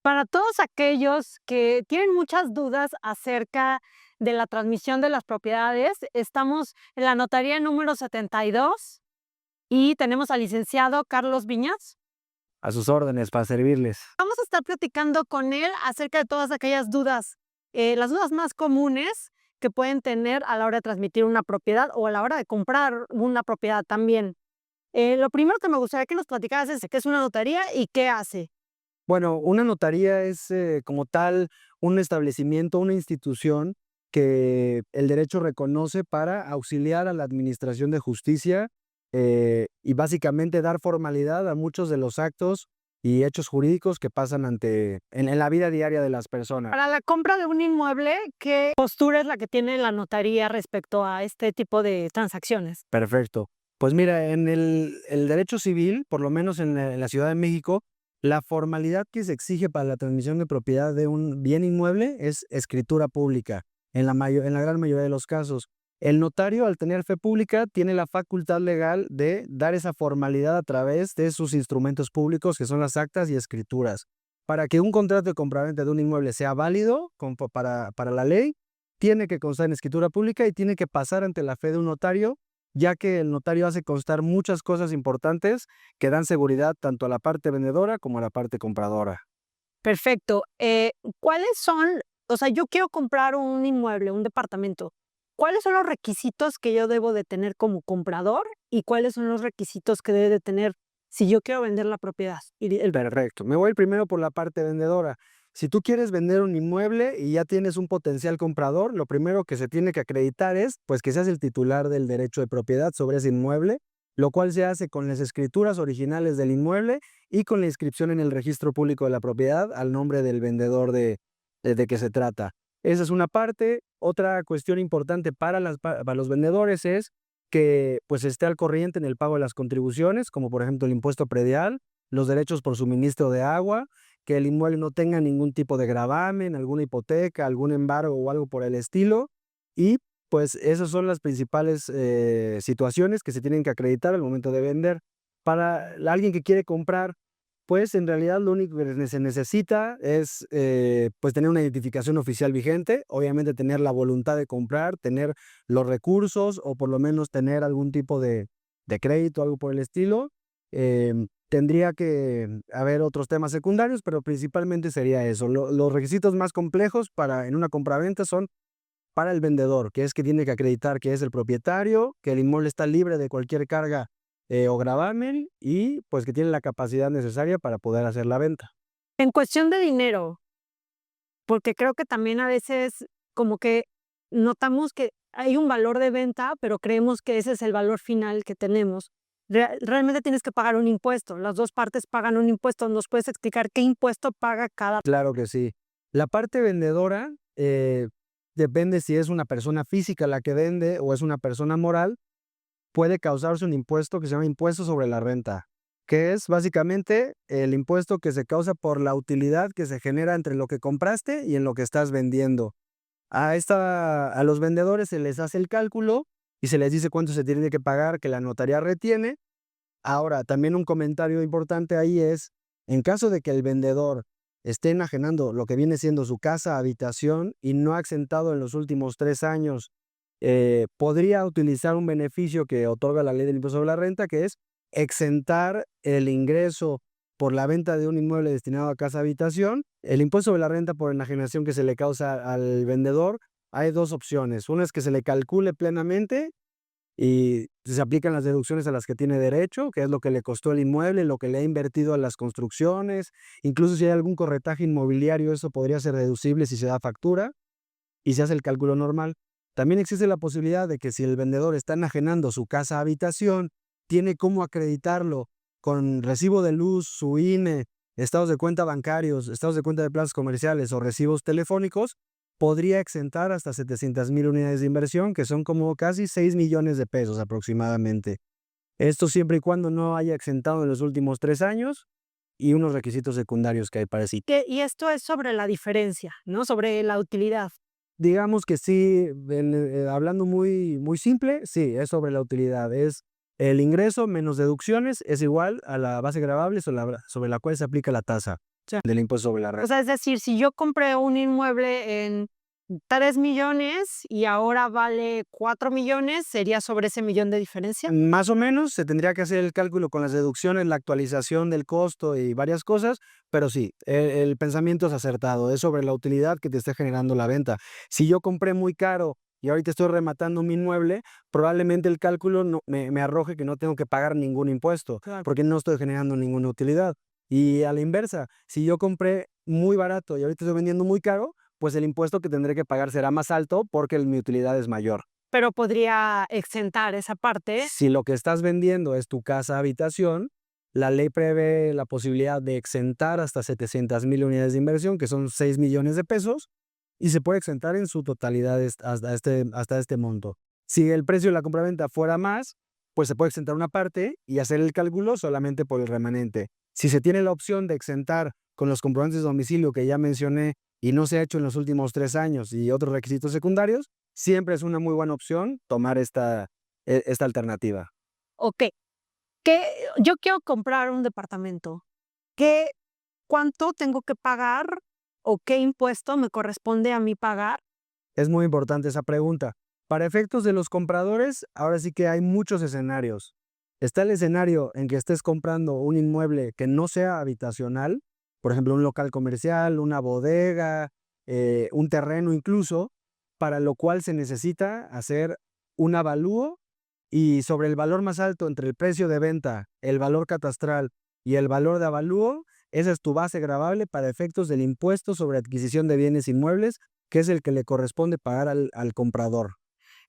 Para todos aquellos que tienen muchas dudas acerca de la transmisión de las propiedades, estamos en la notaría número 72 y tenemos al licenciado Carlos Viñas. A sus órdenes, para servirles. Vamos a estar platicando con él acerca de todas aquellas dudas, las dudas más comunes que pueden tener a la hora de transmitir una propiedad o a la hora de comprar una propiedad también. Lo primero que me gustaría que nos platicaras es qué es una notaría y qué hace. Bueno, una notaría es, como tal, un establecimiento, una institución que el derecho reconoce para auxiliar a la administración de justicia, y básicamente dar formalidad a muchos de los actos y hechos jurídicos que pasan en la vida diaria de las personas. Para la compra de un inmueble, ¿qué postura es la que tiene la notaría respecto a este tipo de transacciones? Perfecto. Pues mira, en el derecho civil, por lo menos en la Ciudad de México, la formalidad que se exige para la transmisión de propiedad de un bien inmueble es escritura pública, en la gran mayoría de los casos. El notario, al tener fe pública, tiene la facultad legal de dar esa formalidad a través de sus instrumentos públicos, que son las actas y escrituras. Para que un contrato de compraventa de un inmueble sea válido para la ley, tiene que constar en escritura pública y tiene que pasar ante la fe de un notario, ya que el notario hace constar muchas cosas importantes que dan seguridad tanto a la parte vendedora como a la parte compradora. Perfecto. ¿Cuáles son, o sea, yo quiero comprar un inmueble, un departamento? ¿Cuáles son los requisitos que yo debo de tener como comprador y cuáles son los requisitos que debe de tener si yo quiero vender la propiedad? Perfecto. Me voy primero por la parte vendedora. Si tú quieres vender un inmueble y ya tienes un potencial comprador, lo primero que se tiene que acreditar es, pues, que seas el titular del derecho de propiedad sobre ese inmueble, lo cual se hace con las escrituras originales del inmueble y con la inscripción en el registro público de la propiedad al nombre del vendedor de que se trata. Esa es una parte. Otra cuestión importante para los vendedores es que, pues, esté al corriente en el pago de las contribuciones, como por ejemplo el impuesto predial, los derechos por suministro de agua, que el inmueble no tenga ningún tipo de gravamen, alguna hipoteca, algún embargo o algo por el estilo. Y pues esas son las principales situaciones que se tienen que acreditar al momento de vender. Para alguien que quiere comprar, pues en realidad lo único que se necesita es, pues, tener una identificación oficial vigente, obviamente tener la voluntad de comprar, tener los recursos o por lo menos tener algún tipo de crédito, algo por el estilo. Tendría que haber otros temas secundarios, pero principalmente sería eso. Los requisitos más complejos en una compraventa son para el vendedor, que es que tiene que acreditar que es el propietario, que el inmueble está libre de cualquier carga, o gravamen y, pues, que tiene la capacidad necesaria para poder hacer la venta. En cuestión de dinero, porque creo que también a veces como que notamos que hay un valor de venta, pero creemos que ese es el valor final que tenemos. Realmente tienes que pagar un impuesto, las 2 partes pagan un impuesto, ¿nos puedes explicar qué impuesto paga cada? Claro que sí. La parte vendedora, depende si es una persona física la que vende o es una persona moral, puede causarse un impuesto que se llama impuesto sobre la renta, que es básicamente el impuesto que se causa por la utilidad que se genera entre lo que compraste y en lo que estás vendiendo. A los vendedores se les hace el cálculo y se les dice cuánto se tiene que pagar, que la notaría retiene. Ahora, también un comentario importante ahí es, en caso de que el vendedor esté enajenando lo que viene siendo su casa, habitación y no ha exentado en los últimos 3 años, podría utilizar un beneficio que otorga la ley del impuesto sobre la renta, que es exentar el ingreso por la venta de un inmueble destinado a casa habitación. El impuesto sobre la renta por enajenación que se le causa al vendedor, hay 2 opciones. Una es que se le calcule plenamente y se aplican las deducciones a las que tiene derecho, que es lo que le costó el inmueble, lo que le ha invertido a las construcciones, incluso si hay algún corretaje inmobiliario, eso podría ser deducible si se da factura y se hace el cálculo normal. También existe la posibilidad de que si el vendedor está enajenando su casa habitación, tiene cómo acreditarlo con recibo de luz, su INE, estados de cuenta bancarios, estados de cuenta de plazas comerciales o recibos telefónicos, podría exentar hasta 700,000 unidades de inversión, que son como casi 6 millones de pesos aproximadamente. Esto siempre y cuando no haya exentado en los últimos 3 años y unos requisitos secundarios que hay para sí. Y esto es sobre la diferencia, ¿no? Sobre la utilidad. Digamos que sí, hablando muy, muy simple, sí, es sobre la utilidad. Es el ingreso menos deducciones es igual a la base gravable sobre la cual se aplica la tasa. Ya. del impuesto sobre la O renta. sea, es decir, si yo compré un inmueble en 3 millones y ahora vale 4 millones, ¿sería sobre ese millón de diferencia? Más o menos, se tendría que hacer el cálculo con las deducciones, la actualización del costo y varias cosas, pero sí, el pensamiento es acertado, es sobre la utilidad que te esté generando la venta. Si yo compré muy caro y ahorita estoy rematando mi inmueble, probablemente el cálculo me arroje que no tengo que pagar ningún impuesto, Claro. porque no estoy generando ninguna utilidad. Y a la inversa, si yo compré muy barato y ahorita estoy vendiendo muy caro, pues el impuesto que tendré que pagar será más alto porque mi utilidad es mayor. Pero podría exentar esa parte. Si lo que estás vendiendo es tu casa habitación, la ley prevé la posibilidad de exentar hasta 700,000 unidades de inversión, que son 6 millones de pesos, y se puede exentar en su totalidad hasta este monto. Si el precio de la compraventa fuera más, pues se puede exentar una parte y hacer el cálculo solamente por el remanente. Si se tiene la opción de exentar con los comprobantes de domicilio que ya mencioné y no se ha hecho en los últimos 3 años y otros requisitos secundarios, siempre es una muy buena opción tomar esta alternativa. Okey, que yo quiero comprar un departamento, ¿qué cuánto tengo que pagar o qué impuesto me corresponde a mí pagar? Es muy importante esa pregunta. Para efectos de los compradores, ahora sí que hay muchos escenarios. Está el escenario en que estés comprando un inmueble que no sea habitacional, por ejemplo, un local comercial, una bodega, un terreno incluso, para lo cual se necesita hacer un avalúo y sobre el valor más alto entre el precio de venta, el valor catastral y el valor de avalúo, esa es tu base gravable para efectos del impuesto sobre adquisición de bienes inmuebles, que es el que le corresponde pagar al comprador.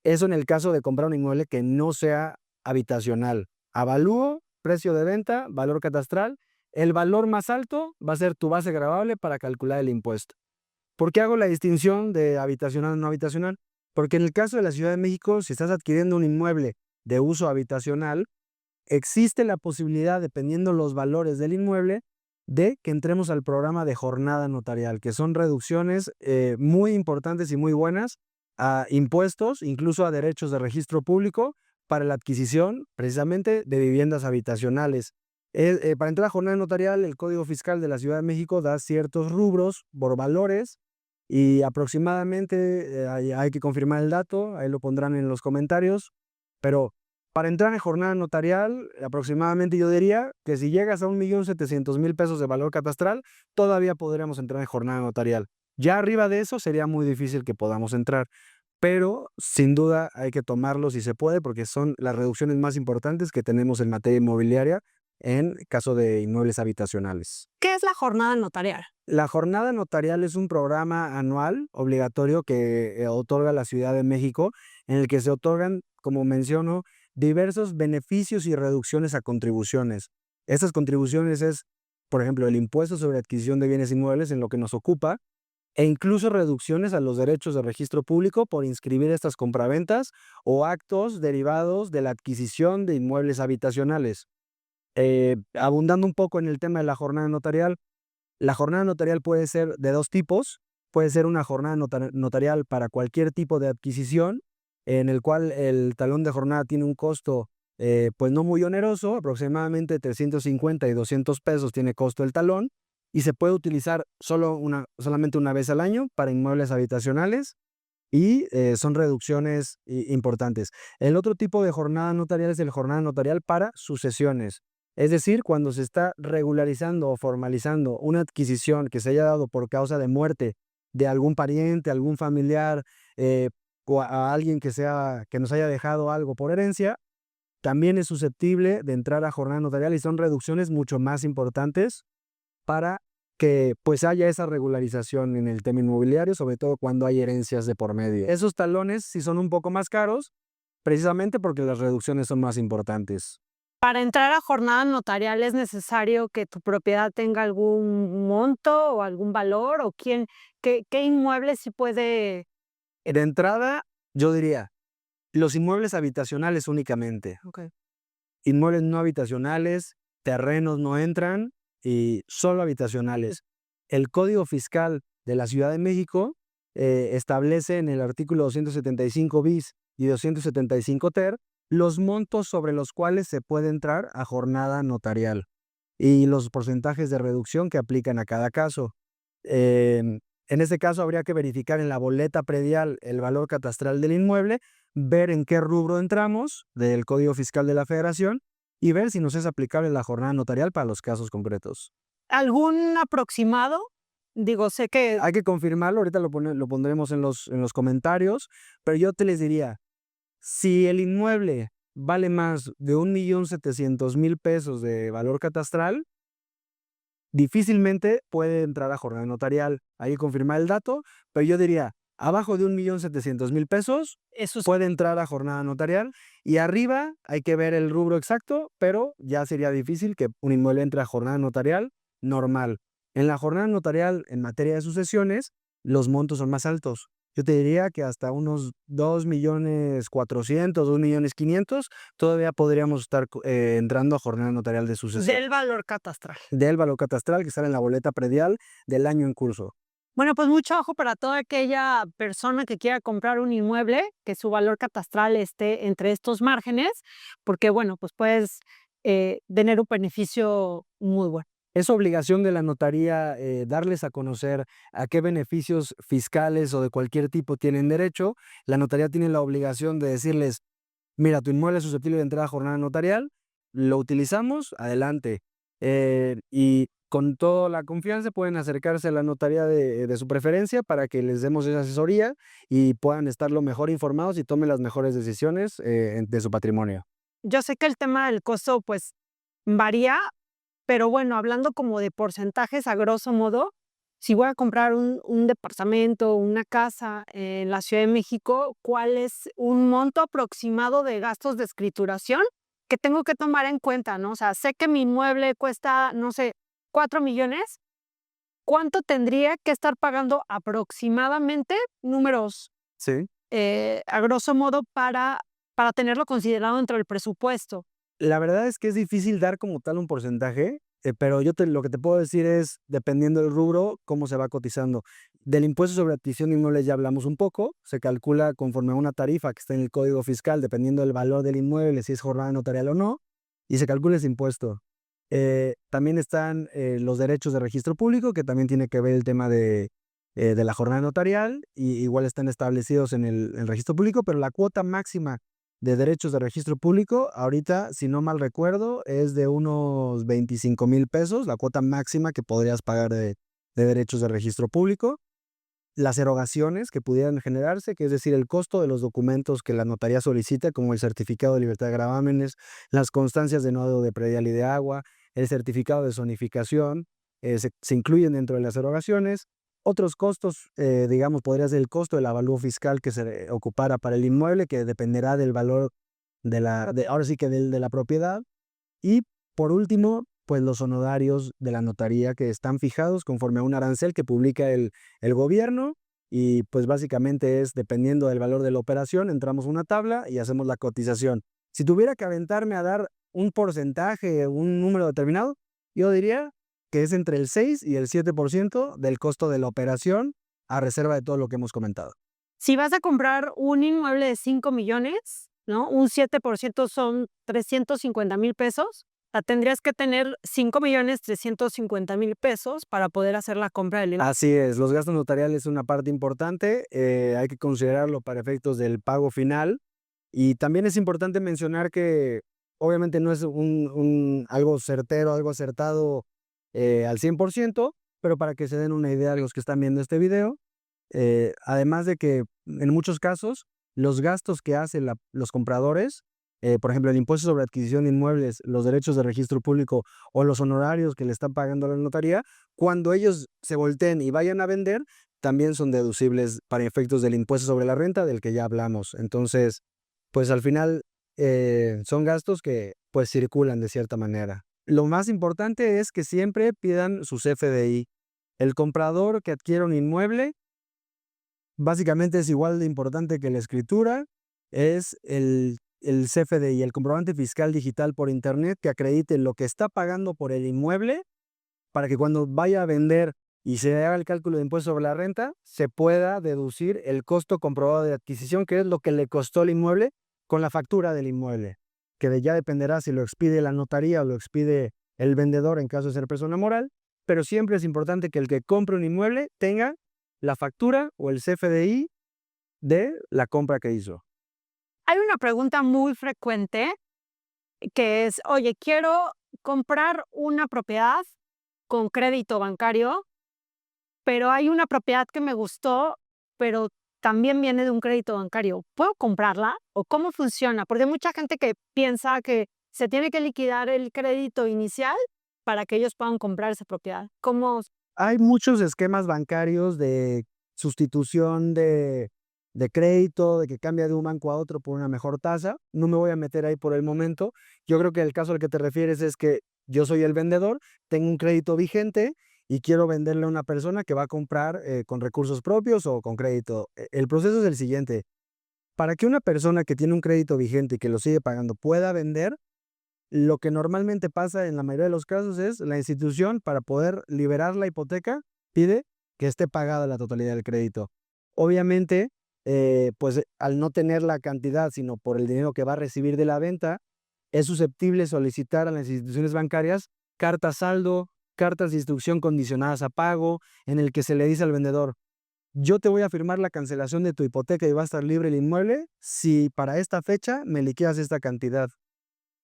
Eso en el caso de comprar un inmueble que no sea habitacional. Avalúo, precio de venta, valor catastral. El valor más alto va a ser tu base gravable para calcular el impuesto. ¿Por qué hago la distinción de habitacional o no habitacional? Porque en el caso de la Ciudad de México, si estás adquiriendo un inmueble de uso habitacional, existe la posibilidad, dependiendo los valores del inmueble, de que entremos al programa de jornada notarial, que son reducciones muy importantes y muy buenas a impuestos, incluso a derechos de registro público, para la adquisición precisamente de viviendas habitacionales. Para entrar a jornada notarial, el Código Fiscal de la Ciudad de México da ciertos rubros por valores y aproximadamente, hay que confirmar el dato, ahí lo pondrán en los comentarios, pero para entrar en jornada notarial, aproximadamente yo diría que si llegas a 1,700,000 pesos de valor catastral, todavía podríamos entrar en jornada notarial. Ya arriba de eso sería muy difícil que podamos entrar, pero sin duda hay que tomarlo si se puede, porque son las reducciones más importantes que tenemos en materia inmobiliaria en caso de inmuebles habitacionales. ¿Qué es la jornada notarial? La jornada notarial es un programa anual obligatorio que otorga la Ciudad de México, en el que se otorgan, como menciono, diversos beneficios y reducciones a contribuciones. Estas contribuciones es, por ejemplo, el impuesto sobre adquisición de bienes inmuebles, en lo que nos ocupa, e incluso reducciones a los derechos de registro público por inscribir estas compraventas o actos derivados de la adquisición de inmuebles habitacionales. Abundando un poco en el tema de la jornada notarial puede ser de 2 tipos. Puede ser una jornada notarial para cualquier tipo de adquisición, en el cual el talón de jornada tiene un costo, pues, no muy oneroso, aproximadamente 350 y 200 pesos tiene costo el talón, y se puede utilizar solamente una vez al año para inmuebles habitacionales y, son reducciones importantes. El otro tipo de jornada notarial es el jornada notarial para sucesiones. Es decir, cuando se está regularizando o formalizando una adquisición que se haya dado por causa de muerte de algún pariente, algún familiar, eh, o a alguien que nos haya dejado algo por herencia, también es susceptible de entrar a jornada notarial y son reducciones mucho más importantes para que, pues, haya esa regularización en el tema inmobiliario, sobre todo cuando hay herencias de por medio. Esos talones sí son un poco más caros, precisamente porque las reducciones son más importantes. Para entrar a jornada notarial, ¿es necesario que tu propiedad tenga algún monto o algún valor? ¿O qué inmueble sí puede? De entrada, yo diría, los inmuebles habitacionales únicamente. Okey. Inmuebles no habitacionales, terrenos no entran y solo habitacionales. El Código Fiscal de la Ciudad de México establece en el artículo 275 bis y 275 ter los montos sobre los cuales se puede entrar a jornada notarial. y los porcentajes de reducción que aplican a cada caso. En este caso habría que verificar en la boleta predial el valor catastral del inmueble, ver en qué rubro entramos del Código Fiscal de la Federación y ver si nos es aplicable la jornada notarial para los casos concretos. ¿Algún aproximado? Digo, sé que Hay que confirmarlo, ahorita lo pondremos en los comentarios, pero yo te les diría, si el inmueble vale más de 1.700.000 pesos de valor catastral, difícilmente puede entrar a jornada notarial. Hay que confirmar el dato, pero yo diría, abajo de 1.700.000 pesos eso es puede entrar a jornada notarial y arriba hay que ver el rubro exacto, pero ya sería difícil que un inmueble entre a jornada notarial normal. En la jornada notarial en materia de sucesiones, los montos son más altos. Yo te diría que hasta unos 2.400.000, 2.500.000 todavía podríamos estar entrando a jornada notarial de sucesión. del valor catastral. Del valor catastral que sale en la boleta predial del año en curso. Bueno, pues mucho ojo para toda aquella persona que quiera comprar un inmueble, que su valor catastral esté entre estos márgenes, porque bueno, pues puedes tener un beneficio muy bueno. Es obligación de la notaría darles a conocer a qué beneficios fiscales o de cualquier tipo tienen derecho. La notaría tiene la obligación de decirles, mira, tu inmueble es susceptible de entrada a jornada notarial, lo utilizamos, adelante. Y con toda la confianza pueden acercarse a la notaría de su preferencia para que les demos esa asesoría y puedan estar lo mejor informados y tomen las mejores decisiones de su patrimonio. Yo sé que el tema del costo pues varía, pero bueno, hablando como de porcentajes a grosso modo, si voy a comprar un departamento, una casa en la Ciudad de México, ¿cuál es un monto aproximado de gastos de escrituración que tengo que tomar en cuenta, no? O sea, sé que mi inmueble cuesta, no sé, 4 millones. ¿Cuánto tendría que estar pagando aproximadamente, números, Sí. a grosso modo, para tenerlo considerado dentro del presupuesto? La verdad es que es difícil dar como tal un porcentaje, pero lo que te puedo decir es, dependiendo del rubro, cómo se va cotizando. Del impuesto sobre adquisición de inmuebles ya hablamos un poco, se calcula conforme a una tarifa que está en el Código Fiscal, dependiendo del valor del inmueble, si es jornada notarial o no, y se calcula ese impuesto. También están los derechos de registro público, que también tiene que ver el tema de la jornada notarial, y igual están establecidos en el registro público, pero la cuota máxima de derechos de registro público, ahorita, si no mal recuerdo, es de unos 25.000 pesos, la cuota máxima que podrías pagar de derechos de registro público. Las erogaciones que pudieran generarse, que es decir, el costo de los documentos que la notaría solicita, como el certificado de libertad de gravámenes, las constancias de no adeudo de predial y de agua, el certificado de zonificación, se incluyen dentro de las erogaciones. Otros costos, digamos, podría ser el costo del avalúo fiscal que se ocupara para el inmueble, que dependerá del valor ahora sí que de la propiedad. Y por último, pues los honorarios de la notaría que están fijados conforme a un arancel que publica el gobierno y pues básicamente es dependiendo del valor de la operación, entramos a una tabla y hacemos la cotización. Si tuviera que aventarme a dar un porcentaje, un número determinado, yo diría que es entre el 6 y el 7% del costo de la operación a reserva de todo lo que hemos comentado. Si vas a comprar un inmueble de 5 millones, ¿no? Un 7% son 350,000 pesos. O sea, tendrías que tener 5,350,000 pesos para poder hacer la compra del inmueble. Así es, los gastos notariales es una parte importante, hay que considerarlo para efectos del pago final. Y también es importante mencionar que obviamente no es algo certero, algo acertado al 100%, pero para que se den una idea a los que están viendo este video, además de que en muchos casos los gastos que hacen los compradores, por ejemplo, el impuesto sobre adquisición de inmuebles, los derechos de registro público o los honorarios que le están pagando a la notaría, cuando ellos se volteen y vayan a vender, también son deducibles para efectos del impuesto sobre la renta del que ya hablamos. Entonces, pues al final son gastos que pues circulan de cierta manera. Lo más importante es que siempre pidan su CFDI. El comprador que adquiere un inmueble básicamente es igual de importante que la escritura, es el CFDI, el comprobante fiscal digital por internet que acredite lo que está pagando por el inmueble para que cuando vaya a vender y se haga el cálculo de impuesto sobre la renta, se pueda deducir el costo comprobado de adquisición, que es lo que le costó el inmueble con la factura del inmueble, que ya dependerá si lo expide la notaría o lo expide el vendedor en caso de ser persona moral, pero siempre es importante que el que compre un inmueble tenga la factura o el CFDI de la compra que hizo. Hay una pregunta muy frecuente que es, oye, quiero comprar una propiedad con crédito bancario, pero hay una propiedad que me gustó, pero también viene de un crédito bancario. ¿Puedo comprarla o cómo funciona? Porque hay mucha gente que piensa que se tiene que liquidar el crédito inicial para que ellos puedan comprar esa propiedad. ¿Cómo? Hay muchos esquemas bancarios de sustitución de crédito, de que cambia de un banco a otro por una mejor tasa. No me voy a meter ahí por el momento. Yo creo que el caso al que te refieres es que yo soy el vendedor, tengo un crédito vigente y quiero venderle a una persona que va a comprar con recursos propios o con crédito. El proceso es el siguiente. Para que una persona que tiene un crédito vigente y que lo sigue pagando pueda vender, lo que normalmente pasa en la mayoría de los casos es la institución, para poder liberar la hipoteca, pide que esté pagada la totalidad del crédito. Obviamente, pues al no tener la cantidad, sino por el dinero que va a recibir de la venta, es susceptible solicitar a las instituciones bancarias cartas saldo, cartas de instrucción condicionadas a pago, en el que se le dice al vendedor: yo te voy a firmar la cancelación de tu hipoteca y va a estar libre el inmueble si para esta fecha me liquidas esta cantidad.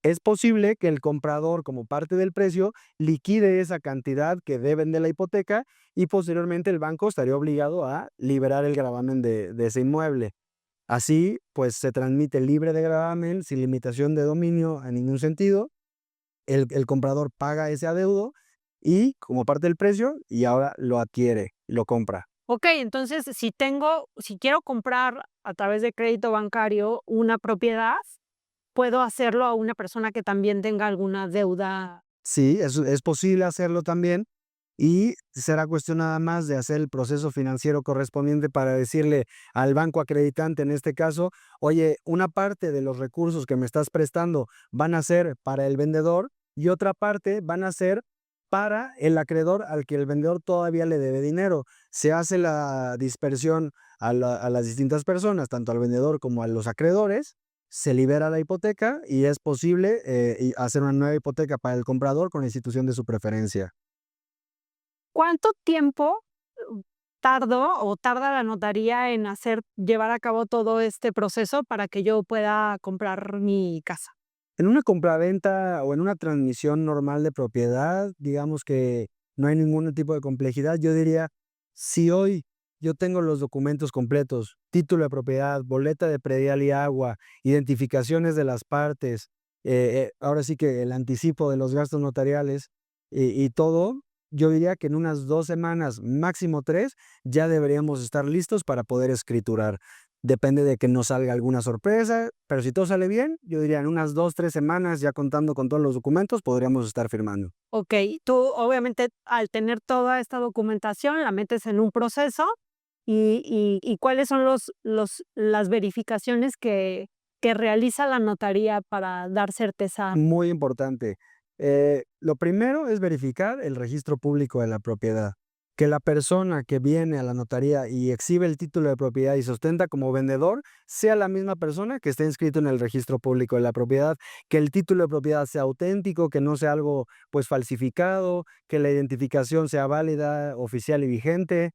Es posible que el comprador, como parte del precio, liquide esa cantidad que deben de la hipoteca y posteriormente el banco estaría obligado a liberar el gravamen de ese inmueble. Así, pues se transmite libre de gravamen, sin limitación de dominio en ningún sentido. El comprador paga ese adeudo y como parte del precio, y ahora lo adquiere, lo compra. Ok, entonces si quiero comprar a través de crédito bancario una propiedad, puedo hacerlo a una persona que también tenga alguna deuda. Sí, es posible hacerlo también, y será cuestión nada más de hacer el proceso financiero correspondiente para decirle al banco acreditante, en este caso: oye, una parte de los recursos que me estás prestando van a ser para el vendedor y otra parte van a ser para el acreedor al que el vendedor todavía le debe dinero. Se hace la dispersión a las distintas personas, tanto al vendedor como a los acreedores, se libera la hipoteca y es posible hacer una nueva hipoteca para el comprador con la institución de su preferencia. ¿Cuánto tiempo tarda la notaría en llevar a cabo todo este proceso para que yo pueda comprar mi casa? En una compraventa o en una transmisión normal de propiedad, digamos que no hay ningún tipo de complejidad. Yo diría, si hoy yo tengo los documentos completos, título de propiedad, boleta de predial y agua, identificaciones de las partes, ahora sí que el anticipo de los gastos notariales y todo, yo diría que en unas 2 semanas, máximo 3, ya deberíamos estar listos para poder escriturar. Depende de que no salga alguna sorpresa, pero si todo sale bien, yo diría en unas 2, 3 semanas, ya contando con todos los documentos, podríamos estar firmando. Ok, tú obviamente al tener toda esta documentación la metes en un proceso y ¿cuáles son las verificaciones que realiza la notaría para dar certeza? Muy importante. Lo primero es verificar el registro público de la propiedad. Que la persona que viene a la notaría y exhibe el título de propiedad y sustenta como vendedor sea la misma persona que esté inscrito en el registro público de la propiedad, que el título de propiedad sea auténtico, que no sea algo pues falsificado, que la identificación sea válida, oficial y vigente.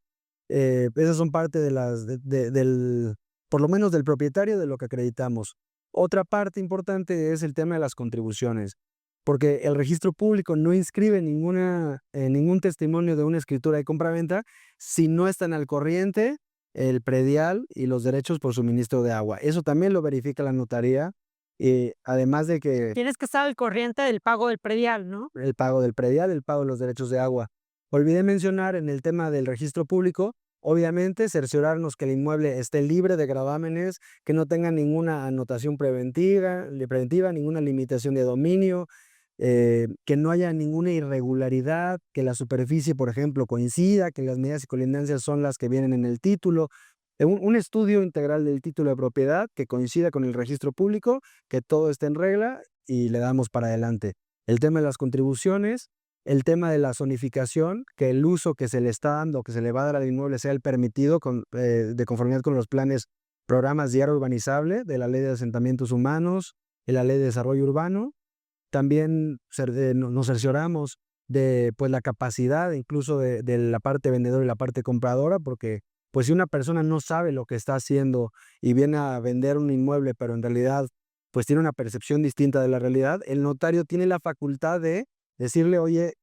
Esas son parte de del, por lo menos del propietario, de lo que acreditamos. Otra parte importante es el tema de las contribuciones, porque el registro público no inscribe ningún testimonio de una escritura de compraventa si no están al corriente el predial y los derechos por suministro de agua. Eso también lo verifica la notaría, además de que Tienes que estar al corriente del pago del predial, ¿no? el pago del predial, el pago de los derechos de agua. Olvidé mencionar en el tema del registro público, obviamente, cerciorarnos que el inmueble esté libre de gravámenes, que no tenga ninguna anotación preventiva, ninguna limitación de dominio, que no haya ninguna irregularidad, que la superficie, por ejemplo, coincida, que las medidas y colindancias son las que vienen en el título. Un estudio integral del título de propiedad que coincida con el registro público, que todo esté en regla y le damos para adelante. El tema de las contribuciones, el tema de la zonificación, que el uso que se le está dando, que se le va a dar al inmueble sea el permitido de conformidad con los programas de área urbanizable de la Ley de Asentamientos Humanos y la Ley de Desarrollo Urbano. también nos cercioramos de pues la capacidad incluso de la parte vendedora y la parte compradora, porque pues si una persona no sabe lo que está haciendo y viene a vender un inmueble, pero en realidad pues tiene una percepción distinta de la realidad, el notario tiene la facultad de decirle, oye,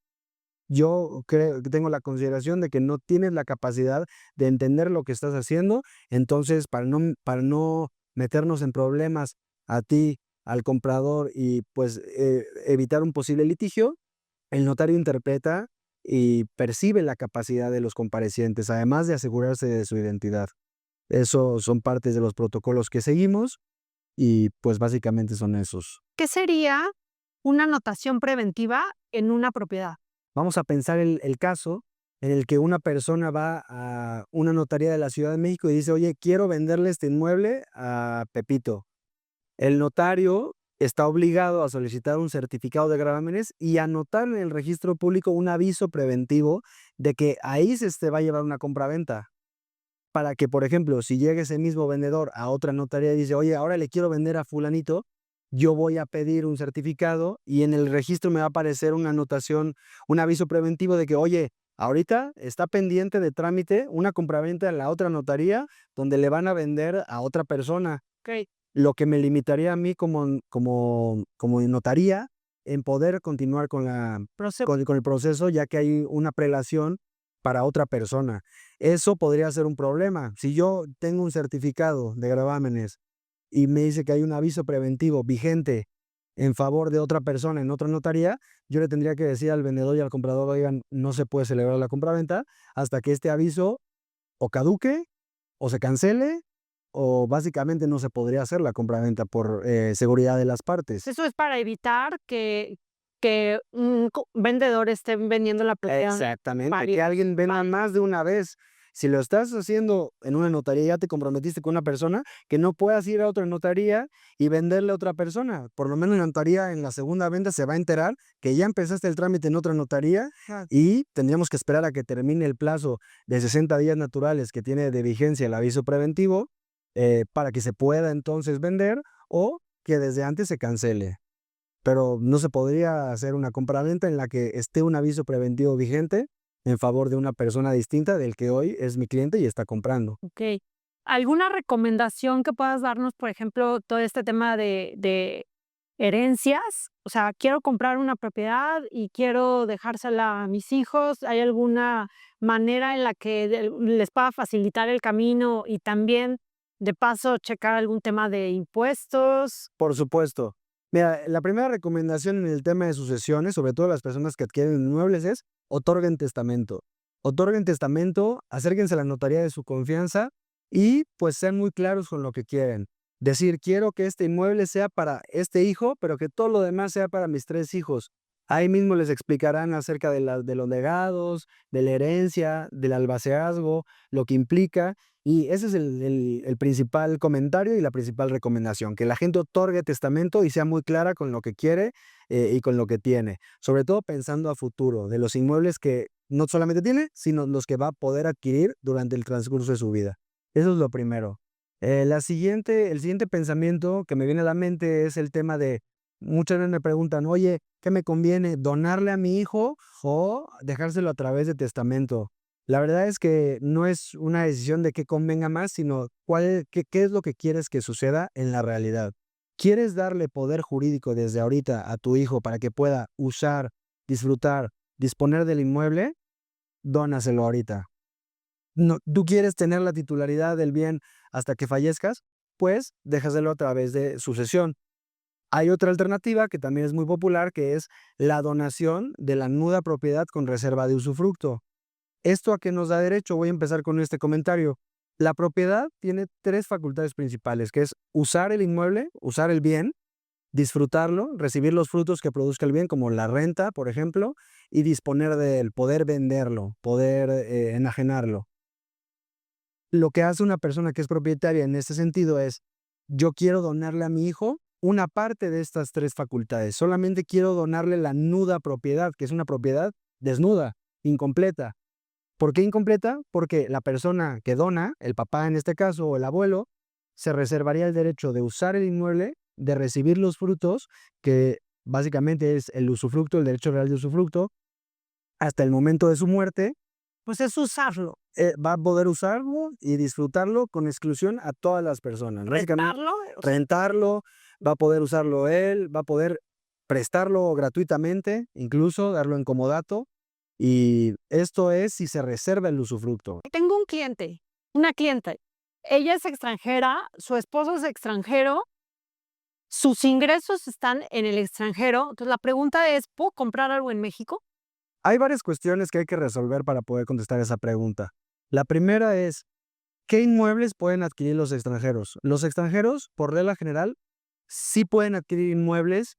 yo creo, tengo la consideración de que no tienes la capacidad de entender lo que estás haciendo, entonces para no meternos en problemas a ti, al comprador y pues evitar un posible litigio, el notario interpreta y percibe la capacidad de los comparecientes, además de asegurarse de su identidad. Eso son partes de los protocolos que seguimos y pues básicamente son esos. ¿Qué sería una anotación preventiva en una propiedad? Vamos a pensar el caso en el que una persona va a una notaría de la Ciudad de México y dice, oye, quiero venderle este inmueble a Pepito. El notario está obligado a solicitar un certificado de gravámenes y anotar en el registro público un aviso preventivo de que ahí se va a llevar una compraventa. Para que, por ejemplo, si llega ese mismo vendedor a otra notaría y dice, oye, ahora le quiero vender a fulanito, yo voy a pedir un certificado y en el registro me va a aparecer una anotación, un aviso preventivo de que, oye, ahorita está pendiente de trámite una compraventa en la otra notaría donde le van a vender a otra persona. Ok. Lo que me limitaría a mí como notaría en poder continuar con el proceso, ya que hay una prelación para otra persona. Eso podría ser un problema. Si yo tengo un certificado de gravámenes y me dice que hay un aviso preventivo vigente en favor de otra persona en otra notaría, yo le tendría que decir al vendedor y al comprador, oigan, no se puede celebrar la compraventa hasta que este aviso o caduque o se cancele o básicamente no se podría hacer la compraventa por seguridad de las partes. Eso es para evitar que un vendedor esté vendiendo la propiedad Exactamente, que alguien venda más de una vez. Si lo estás haciendo en una notaría, ya te comprometiste con una persona, que no puedas ir a otra notaría y venderle a otra persona. Por lo menos la notaría en la segunda venta se va a enterar que ya empezaste el trámite en otra notaría y tendríamos que esperar a que termine el plazo de 60 días naturales que tiene de vigencia el aviso preventivo para que se pueda entonces vender o que desde antes se cancele. Pero no se podría hacer una compraventa en la que esté un aviso preventivo vigente en favor de una persona distinta del que hoy es mi cliente y está comprando. Okey. ¿Alguna recomendación que puedas darnos, por ejemplo, todo este tema de herencias? O sea, quiero comprar una propiedad y quiero dejársela a mis hijos, ¿hay alguna manera en la que les pueda facilitar el camino y también, de paso, checar algún tema de impuestos? Por supuesto. Mira, la primera recomendación en el tema de sucesiones, sobre todo las personas que adquieren inmuebles, es otorguen testamento. Otorguen testamento, acérquense a la notaría de su confianza y pues sean muy claros con lo que quieren. Decir, quiero que este inmueble sea para este hijo, pero que todo lo demás sea para mis 3 hijos. Ahí mismo les explicarán acerca de los legados, de la herencia, del albaceazgo, lo que implica. Y ese es el principal comentario y la principal recomendación, que la gente otorgue testamento y sea muy clara con lo que quiere y con lo que tiene, sobre todo pensando a futuro, de los inmuebles que no solamente tiene, sino los que va a poder adquirir durante el transcurso de su vida. Eso es lo primero. El siguiente pensamiento que me viene a la mente es el tema de, muchas veces me preguntan, oye, ¿qué me conviene? ¿Donarle a mi hijo o dejárselo a través de testamento? La verdad es que no es una decisión de qué convenga más, sino qué es lo que quieres que suceda en la realidad. ¿Quieres darle poder jurídico desde ahorita a tu hijo para que pueda usar, disfrutar, disponer del inmueble? Dónaselo ahorita. No, ¿tú quieres tener la titularidad del bien hasta que fallezcas? Pues déjaselo a través de sucesión. Hay otra alternativa que también es muy popular, que es la donación de la nuda propiedad con reserva de usufructo. ¿Esto a qué nos da derecho? Voy a empezar con este comentario. La propiedad tiene 3 facultades principales, que es usar el inmueble, usar el bien, disfrutarlo, recibir los frutos que produzca el bien, como la renta, por ejemplo, y disponer de él, poder venderlo, poder enajenarlo. Lo que hace una persona que es propietaria en este sentido es, yo quiero donarle a mi hijo una parte de estas 3 facultades, solamente quiero donarle la nuda propiedad, que es una propiedad desnuda, incompleta. ¿Por qué incompleta? Porque la persona que dona, el papá en este caso o el abuelo, se reservaría el derecho de usar el inmueble, de recibir los frutos que básicamente es el usufructo, el derecho real de usufructo, hasta el momento de su muerte, Pues es usarlo, va a poder usarlo y disfrutarlo con exclusión a todas las personas. Básicamente, rentarlo, o sea, rentarlo, va a poder usarlo él, va a poder prestarlo gratuitamente, incluso darlo en comodato, y esto es si se reserva el usufructo. tengo un cliente, una clienta, ella es extranjera, su esposo es extranjero, sus ingresos están en el extranjero, entonces la pregunta es, ¿puedo comprar algo en México? Hay varias cuestiones que hay que resolver para poder contestar esa pregunta. La primera es, ¿qué inmuebles pueden adquirir los extranjeros? Los extranjeros, por regla general, sí pueden adquirir inmuebles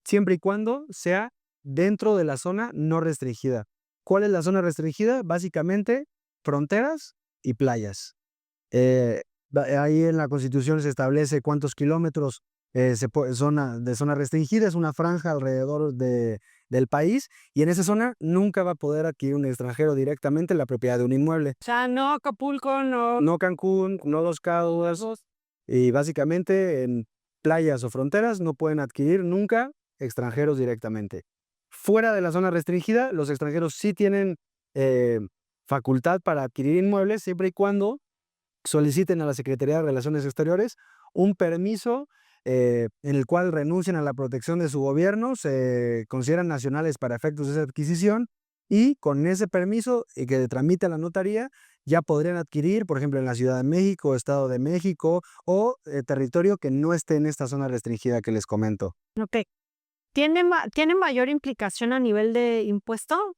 siempre y cuando sea dentro de la zona no restringida. ¿Cuál es la zona restringida? Básicamente, fronteras y playas. Ahí en la Constitución se establece cuántos kilómetros de zona restringida, es una franja alrededor del país, y en esa zona nunca va a poder adquirir un extranjero directamente la propiedad de un inmueble. O sea, no Acapulco, no No Cancún, no Los Cabos, y básicamente en playas o fronteras no pueden adquirir nunca extranjeros directamente. Fuera de la zona restringida, los extranjeros sí tienen facultad para adquirir inmuebles siempre y cuando soliciten a la Secretaría de Relaciones Exteriores un permiso en el cual renuncian a la protección de su gobierno, se consideran nacionales para efectos de esa adquisición, y con ese permiso y que tramite la notaría, ya podrían adquirir, por ejemplo, en la Ciudad de México, Estado de México o territorio que no esté en esta zona restringida que les comento. okey. ¿Tiene mayor implicación a nivel de impuesto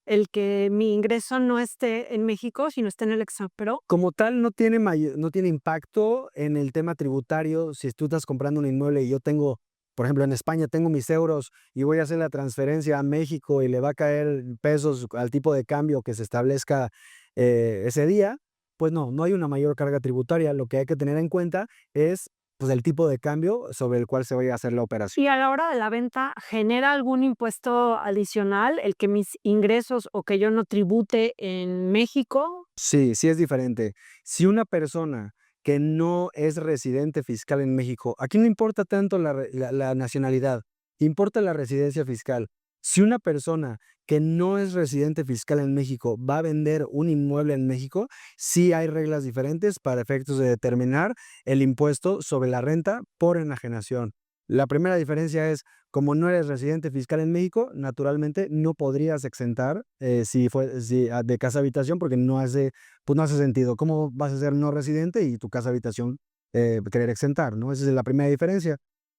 el que mi ingreso no esté en México, sino esté en el extranjero? Como tal, no tiene impacto en el tema tributario. Si tú estás comprando un inmueble y yo tengo, por ejemplo, en España tengo mis euros y voy a hacer la transferencia a México y le va a caer pesos al tipo de cambio que se establezca ese día, pues no hay una mayor carga tributaria. Lo que hay que tener en cuenta es, pues, el tipo de cambio sobre el cual se vaya a hacer la operación. Y a la hora de la venta, ¿genera algún impuesto adicional el que mis ingresos o que yo no tribute en México? Sí, sí es diferente. Si una persona que no es residente fiscal en México, aquí no importa tanto la nacionalidad, importa la residencia fiscal. Si una persona que no es residente fiscal en México va a vender un inmueble en México, sí hay reglas diferentes para efectos de determinar el impuesto sobre la renta por enajenación. La primera diferencia es, como no eres residente fiscal en México, naturalmente no podrías exentar de casa habitación, porque pues no hace sentido. ¿Cómo vas a ser no residente y tu casa habitación querer exentar, ¿no? Esa es la primera diferencia.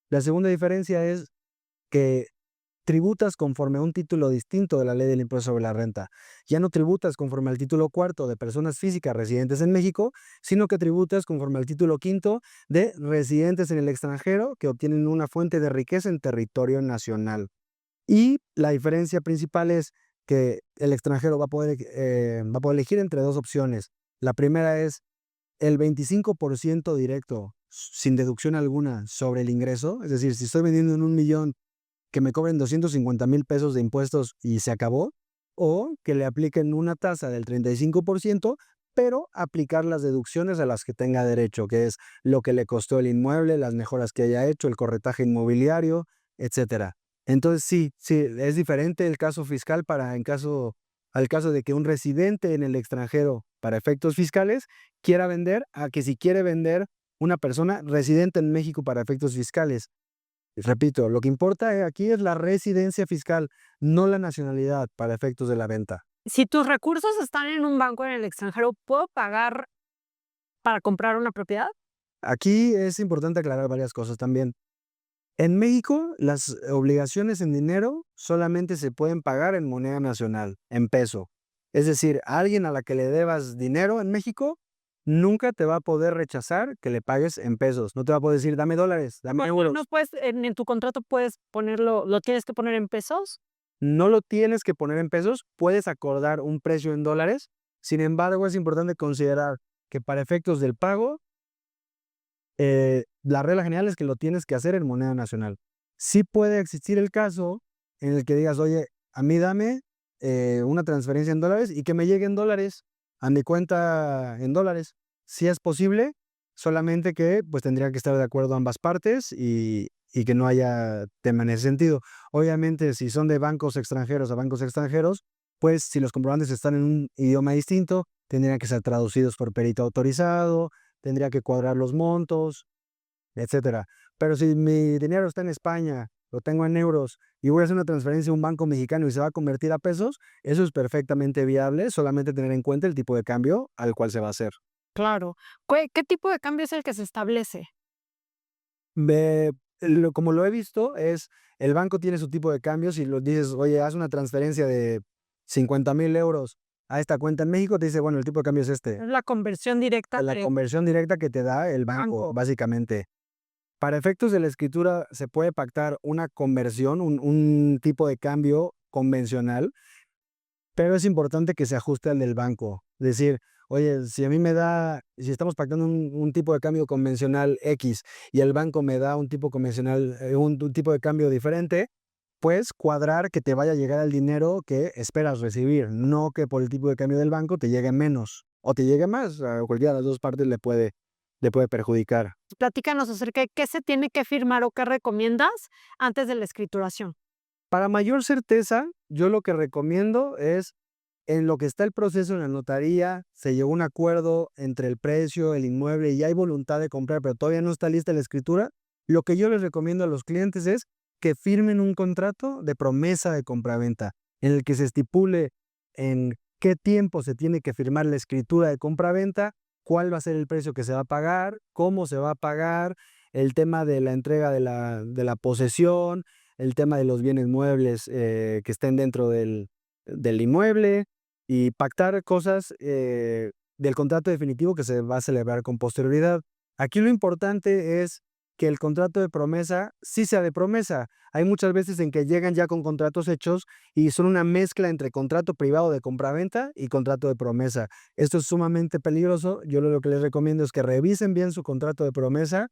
La segunda diferencia es que tributas conforme a un título distinto de la ley del impuesto sobre la renta. Ya no tributas conforme al título cuarto de personas físicas residentes en México, sino que tributas conforme al título quinto de residentes en el extranjero que obtienen una fuente de riqueza en territorio nacional. Y la diferencia principal es que el extranjero va a poder elegir entre dos opciones. La primera es el 25% directo, sin deducción alguna, sobre el ingreso. Es decir, si estoy vendiendo en 1,000,000, que me cobren 250,000 pesos de impuestos y se acabó, o que le apliquen una tasa del 35%, pero aplicar las deducciones a las que tenga derecho, que es lo que le costó el inmueble, las mejoras que haya hecho, el corretaje inmobiliario, etcétera. Entonces sí, es diferente el caso fiscal al caso de que un residente en el extranjero para efectos fiscales quiera vender, a que si quiere vender una persona residente en México para efectos fiscales. Repito, lo que importa aquí es la residencia fiscal, no la nacionalidad para efectos de la venta. Si tus recursos están en un banco en el extranjero, ¿puedo pagar para comprar una propiedad? Aquí es importante aclarar varias cosas también. En México, las obligaciones en dinero solamente se pueden pagar en moneda nacional, en peso. Es decir, a alguien a la que le debas dinero en México, nunca te va a poder rechazar que le pagues en pesos. No te va a poder decir, dame dólares, dame euros. ¿No puedes, en tu contrato puedes ponerlo, lo tienes que poner en pesos? No lo tienes que poner en pesos, puedes acordar un precio en dólares. Sin embargo, es importante considerar que para efectos del pago, la regla general es que lo tienes que hacer en moneda nacional. Sí puede existir el caso en el que digas, oye, a mí dame una transferencia en dólares y que me lleguen dólares a mi cuenta en dólares. Sí es posible, solamente que pues tendría que estar de acuerdo ambas partes, y y que no haya tema en ese sentido. Obviamente, si son de bancos extranjeros a bancos extranjeros, pues si los comprobantes están en un idioma distinto, tendrían que ser traducidos por perito autorizado, tendría que cuadrar los montos, etcétera. Pero si mi dinero está en España, lo tengo en euros y voy a hacer una transferencia a un banco mexicano y se va a convertir a pesos, eso es perfectamente viable, solamente tener en cuenta el tipo de cambio al cual se va a hacer. Claro. ¿Qué tipo de cambio es el que se establece? Como lo he visto, es el banco tiene su tipo de cambios y lo dices, oye, haz una transferencia de 50,000 euros a esta cuenta en México, te dice, bueno, el tipo de cambio es este. Es la conversión directa La entre conversión directa que te da el banco, banco. básicamente. Para efectos de la escritura, se puede pactar una conversión, un tipo de cambio convencional, pero es importante que se ajuste al del banco. Es decir, oye, si estamos pactando un tipo de cambio convencional X y el banco me da un tipo convencional, un tipo de cambio diferente, pues cuadrar que te vaya a llegar el dinero que esperas recibir, no que por el tipo de cambio del banco te llegue menos o te llegue más, a cualquiera de las dos partes le puede perjudicar. Platícanos acerca de qué se tiene que firmar o qué recomiendas antes de la escrituración. Para mayor certeza, yo lo que recomiendo es, en lo que está el proceso en la notaría, se llegó a un acuerdo entre el precio, el inmueble y hay voluntad de comprar, pero todavía no está lista la escritura. Lo que yo les recomiendo a los clientes es que firmen un contrato de promesa de compraventa, en el que se estipule en qué tiempo se tiene que firmar la escritura de compraventa, cuál va a ser el precio que se va a pagar, cómo se va a pagar, el tema de la entrega de la posesión, el tema de los bienes muebles que estén dentro del inmueble y pactar cosas del contrato definitivo que se va a celebrar con posterioridad. Aquí lo importante es que el contrato de promesa sí sea de promesa. Hay muchas veces en que llegan ya con contratos hechos y son una mezcla entre contrato privado de compraventa y contrato de promesa. Esto es sumamente peligroso. Yo lo que les recomiendo es que revisen bien su contrato de promesa,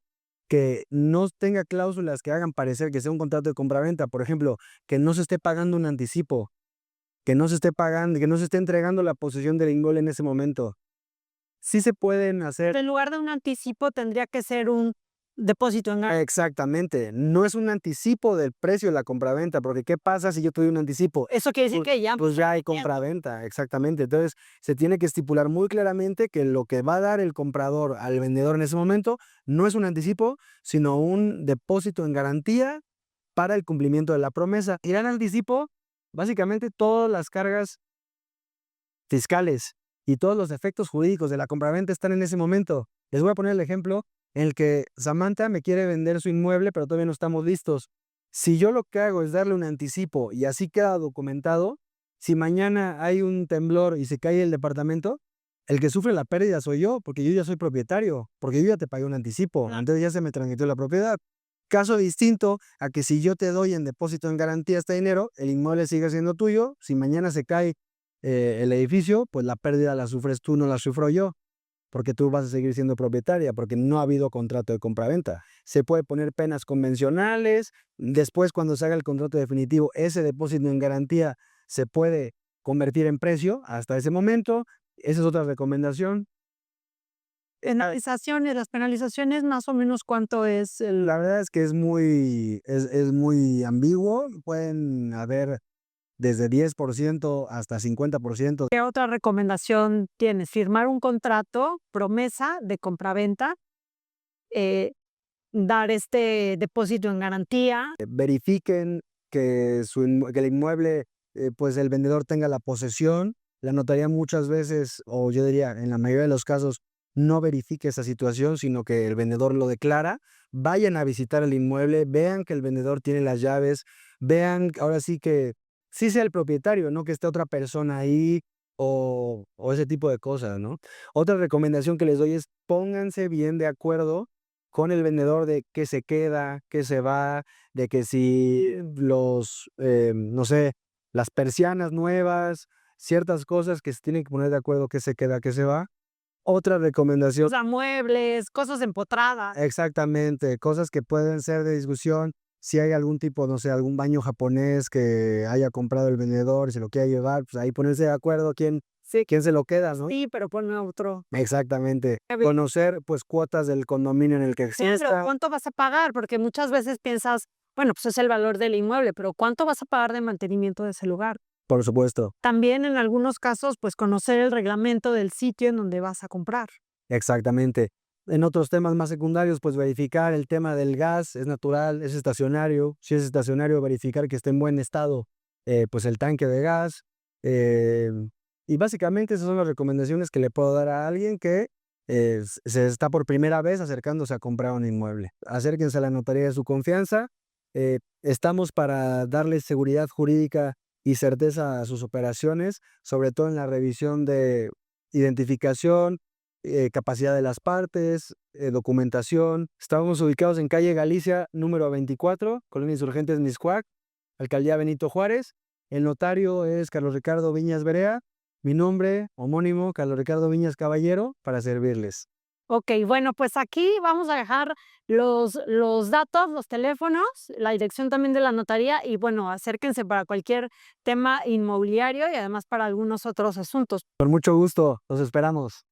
que no tenga cláusulas que hagan parecer que sea un contrato de compraventa. Por ejemplo, que no se esté pagando un anticipo, que no se esté pagando, que no se esté entregando la posesión del inmueble en ese momento. Sí se pueden hacer. En lugar de un anticipo, tendría que ser un depósito en garantía. Exactamente, no es un anticipo del precio de la compraventa, porque ¿qué pasa si yo te doy un anticipo? Eso quiere decir que ya Pues ya hay compraventa, exactamente. Entonces, se tiene que estipular muy claramente que lo que va a dar el comprador al vendedor en ese momento no es un anticipo, sino un depósito en garantía para el cumplimiento de la promesa. Irán al anticipo básicamente todas las cargas fiscales y todos los efectos jurídicos de la compraventa están en ese momento. Les voy a poner el ejemplo en el que Samantha me quiere vender su inmueble, pero todavía no estamos listos. Si yo lo que hago es darle un anticipo y así queda documentado, si mañana hay un temblor y se cae el departamento, el que sufre la pérdida soy yo, porque yo ya soy propietario, porque yo ya te pagué un anticipo, Claro. entonces ya se me transmitió la propiedad. Caso distinto a que si yo te doy en depósito en garantía este dinero, el inmueble sigue siendo tuyo, si mañana se cae el edificio, pues la pérdida la sufres tú, no la sufro yo, porque tú vas a seguir siendo propietaria, porque no ha habido contrato de compraventa. Se puede poner penas convencionales, después cuando se haga el contrato definitivo, ese depósito en garantía se puede convertir en precio hasta ese momento. Esa es otra recomendación. Penalizaciones, las penalizaciones más o menos cuánto es el. La verdad es que es muy ambiguo, pueden haber desde 10% hasta 50%. ¿Qué otra recomendación tienes? Firmar un contrato, promesa de compraventa, eh, dar este depósito en garantía. Verifiquen que el inmueble, pues el vendedor tenga la posesión. La notaría muchas veces, o yo diría en la mayoría de los casos, no verifique esa situación, sino que el vendedor lo declara. Vayan a visitar el inmueble, vean que el vendedor tiene las llaves, vean ahora sí que sí sea el propietario, no que esté otra persona ahí o ese tipo de cosas, ¿no? Otra recomendación que les doy es pónganse bien de acuerdo con el vendedor de qué se queda, qué se va, de que si no sé, las persianas nuevas, ciertas cosas que se tienen que poner de acuerdo qué se queda, qué se va. Otra recomendación, O sea, muebles, cosas empotradas. exactamente, cosas que pueden ser de discusión. Si hay algún tipo, no sé, algún baño japonés que haya comprado el vendedor y se lo quiera llevar, pues ahí ponerse de acuerdo quién Sí, ¿Quién se lo queda, no? sí, pero pone otro. Exactamente. A ver, Conocer, pues, cuotas del condominio en el que claro, exista. ¿cuánto vas a pagar? Porque muchas veces piensas, bueno, pues es el valor del inmueble, pero ¿cuánto vas a pagar de mantenimiento de ese lugar? Por supuesto, También en algunos casos, pues conocer el reglamento del sitio en donde vas a comprar. exactamente. En otros temas más secundarios, pues, verificar el tema del gas, es natural, es estacionario. Si es estacionario, verificar que esté en buen estado, pues, el tanque de gas. Y básicamente esas son las recomendaciones que le puedo dar a alguien que, se está por primera vez acercándose a comprar un inmueble. Acérquense a la notaría de su confianza. Estamos para darles seguridad jurídica y certeza a sus operaciones, sobre todo en la revisión de identificación, capacidad de las partes, documentación. Estamos ubicados en calle Galicia, número 24, Colonia Insurgentes, Mixcoac, Alcaldía Benito Juárez. El notario es Carlos Ricardo Viñas Berea. Mi nombre, homónimo, Carlos Ricardo Viñas Caballero, para servirles. Ok, bueno, pues aquí vamos a dejar los datos, los teléfonos, la dirección también de la notaría y bueno, acérquense para cualquier tema inmobiliario y además para algunos otros asuntos. Con mucho gusto, los esperamos.